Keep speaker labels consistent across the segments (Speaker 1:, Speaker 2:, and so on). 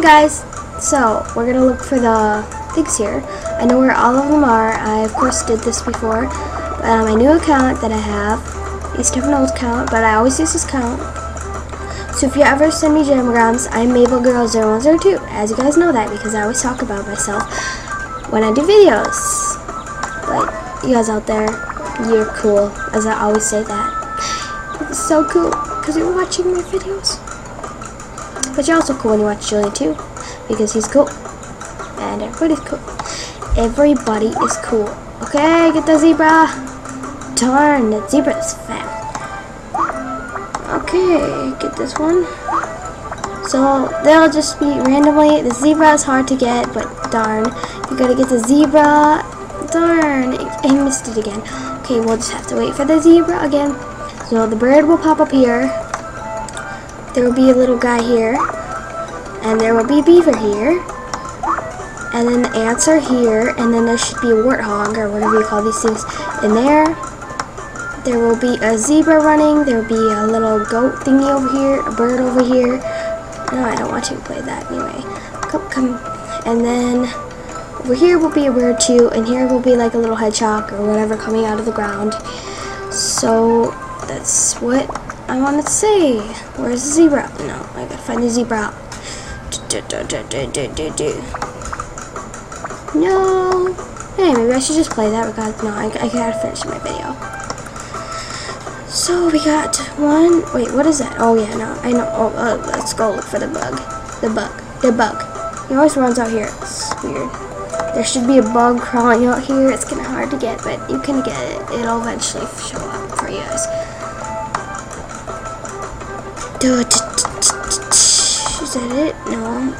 Speaker 1: Hey guys, so we're gonna look for the things here. I know where all of them are. I of course did this before, but on my new account that I have, it's a different old account, but I always use this account. So if you ever send me jamograms, I'm MabelGirl0102. As you guys know that because I always talk about myself when I do videos. But you guys out there, you're cool, as I always say that. It's so cool because you're watching my videos. But you're also cool when you watch Julian too, because he's cool. And everybody's cool. Everybody is cool. Okay, get the zebra. Darn, that zebra is fat. Okay, get this one. So they'll just be randomly. The zebra is hard to get, but darn, you gotta get the zebra. Darn, I missed it again. Okay, we'll just have to wait for the zebra again. So the bird will pop up here. There will be a little guy here, and there will be a beaver here, and then the ants are here, and then there should be a warthog, or whatever you call these things, in there. There will be a zebra running, there will be a little goat thingy over here, a bird over here. No, I don't want you to play that anyway. Come. And then over here will be a bird too, and here will be like a little hedgehog, or whatever, coming out of the ground. So, that's what I wanted to say. Where's the zebra? No, I gotta find the zebra. No. Hey, maybe I should just play that because no, I gotta finish my video. So we got one. Wait, what is that? Oh yeah, no, I know. Oh, let's go look for the bug. The bug. He always runs out here. It's weird. There should be a bug crawling out here. It's kind of hard to get, but you can get it. It'll eventually show up for you guys. Is that it? No.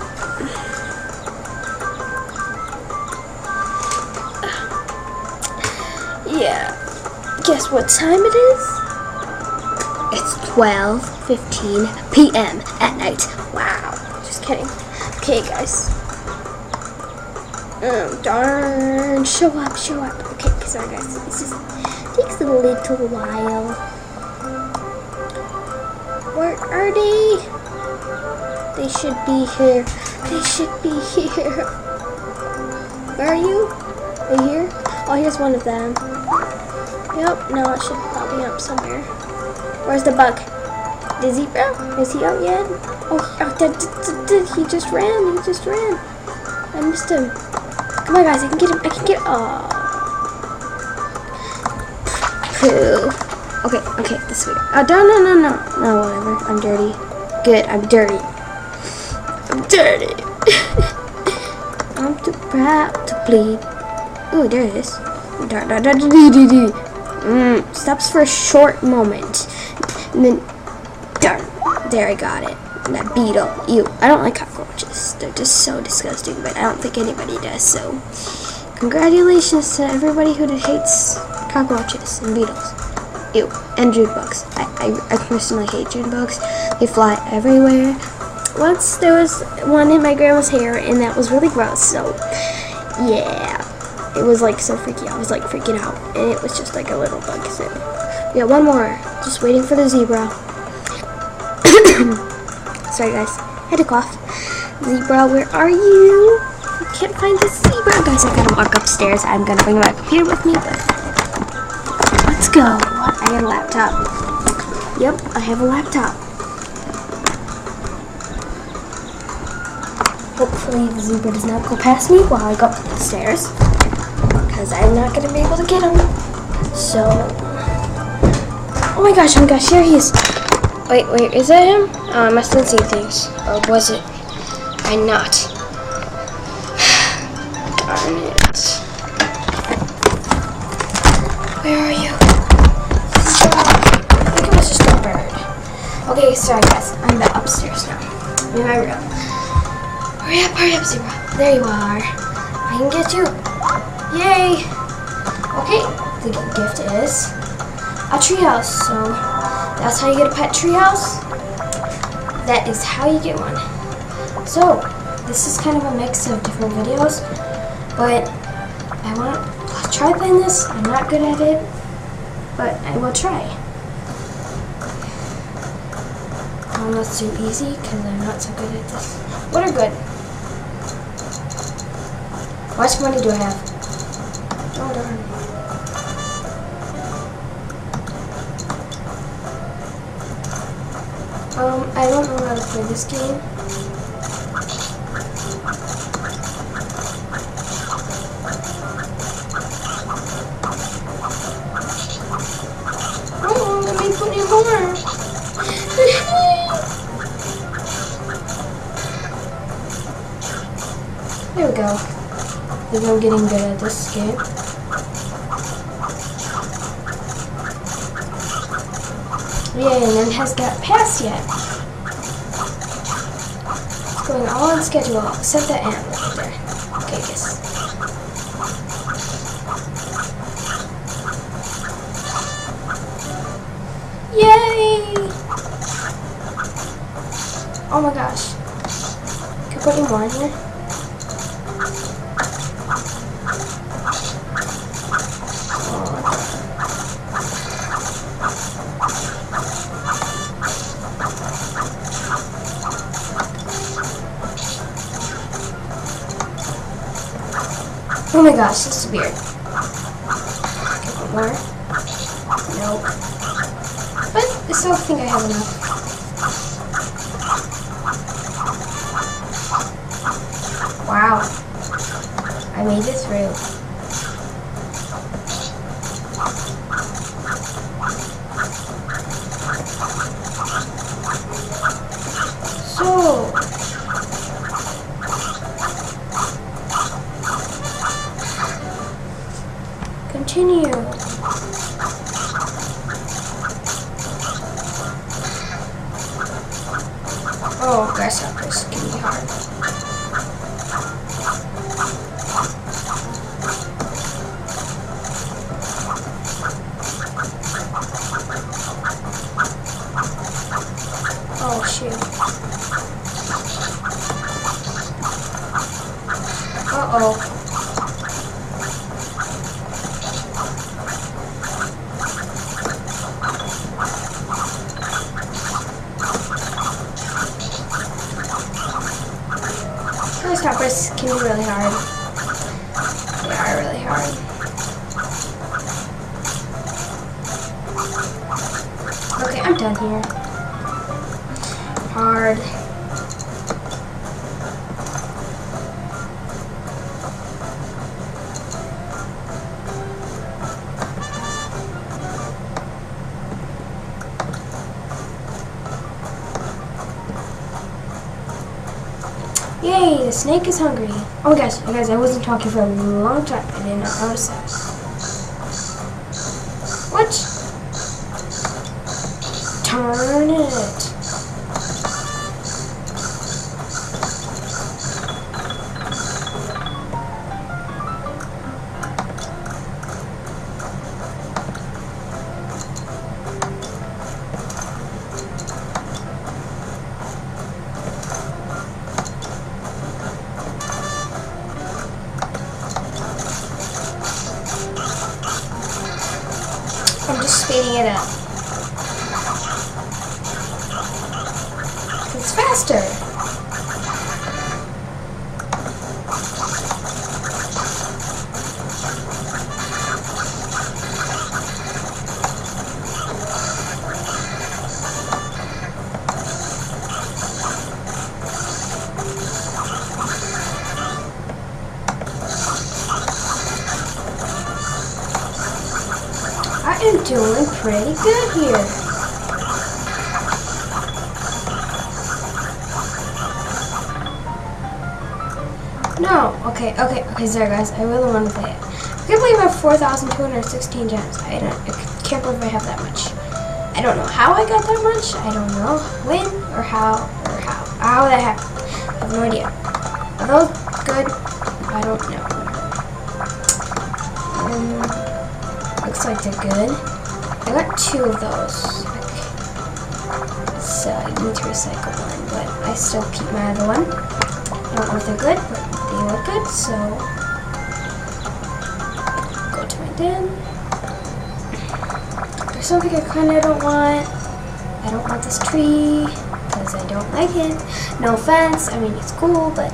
Speaker 1: Yeah. Guess what time it is? It's 12:15 p.m. at night. Wow. Just kidding. Okay, guys. Oh, darn. Show up. Okay, sorry, guys. This just takes a little while. Where are they? They should be here. Where are you? Are you here? Oh, here's one of them. Yep, no, it should probably be up somewhere. Where's the bug? The zebra? Is he out yet? Oh, he just ran. I missed him. Come on, guys, I can get him. Oh. Pooh. Okay, this way. Oh, no, whatever. I'm dirty. Good, I'm dirty. I'm too proud to bleed. Ooh, there it is. Stops for a short moment. And then, darn, there I got it. That beetle. Ew, I don't like cockroaches. They're just so disgusting, but I don't think anybody does, so congratulations to everybody who hates cockroaches and beetles. Ew, and June bugs. I personally hate June bugs. They fly everywhere. Once there was one in my grandma's hair, and that was really gross, so yeah. It was like so freaky. I was like freaking out, and it was just like a little bug. So we got one more. Just waiting for the zebra. Sorry guys, had to cough. Zebra, where are you? I can't find the zebra. Guys, I gotta walk upstairs. I'm gonna bring my computer with me, but let's go. I got a laptop. Yep, I have a laptop. Hopefully the zebra does not go past me while I go up the stairs, because I'm not going to be able to get him. So, oh my gosh, here he is. Wait, is that him? Oh, I must have seen things. Or was it? I'm not. Darn it. Where are you? I think it was just a bird. Okay, sorry guys, I'm back upstairs now. In my room. Hurry up, zebra. There you are. I can get you. Yay! Okay, the gift is a treehouse. So that's how you get a pet treehouse. That is how you get one. So this is kind of a mix of different videos, but I want to try playing this. I'm not good at it, but I will try. Not too easy because I'm not so good at this. What are good? How much money do I have? Oh, darn. I don't know how to play this game. Oh, let me put in more. There we go. I think I'm getting good at this game. Yay, and it has got passed yet. It's going all on schedule, except that ant right there. Okay, I guess. Yay! Oh my gosh. Can I put any more in here? Oh my gosh, this is weird. Okay, one more. Nope. But I still think I have enough. Wow. I made it through. So, continue. Oh, grasshoppers can be hard. Oh shoot. Uh-oh. Grasshoppers can be really hard. They are really hard. Okay, I'm done here. Hard. Yay, the snake is hungry. Oh my gosh, you guys, I wasn't talking for a long time. I did not notice that. What? Turn it. I'm just speeding it up. It's faster. I am doing pretty good here. No, okay, sorry guys, I really want to play it. I can't believe I have 4,216 gems. I can't believe I have that much. I don't know how I got that much. I don't know when or how that happened. I have no idea. Are those good? I don't know. Looks like they're good. I got 2 of those. Okay. So I need to recycle one, but I still keep my other one. I don't know if they're good, but they look good, so go to my den. There's something I kinda don't want. I don't want this tree, because I don't like it. No offense, I mean it's cool, but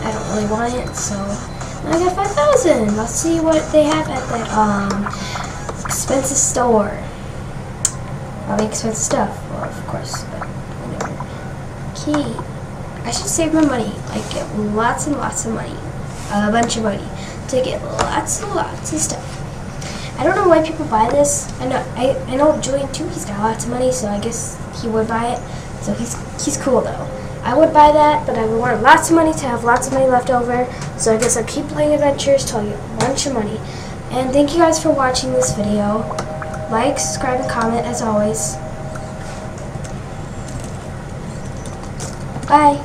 Speaker 1: I don't really want it, so I got 5,000. Let's see what they have at that expensive store. Probably expensive stuff. Well, of course, but whatever. Key. I should save my money. Like get lots and lots of money. A bunch of money to get lots and lots of stuff. I don't know why people buy this. I know Julian too. He's got lots of money, so I guess he would buy it. So he's cool though. I would buy that, but I would want lots of money to have lots of money left over. So I guess I'll keep playing adventures till I get a bunch of money. And thank you guys for watching this video. Like, subscribe, and comment as always. Bye.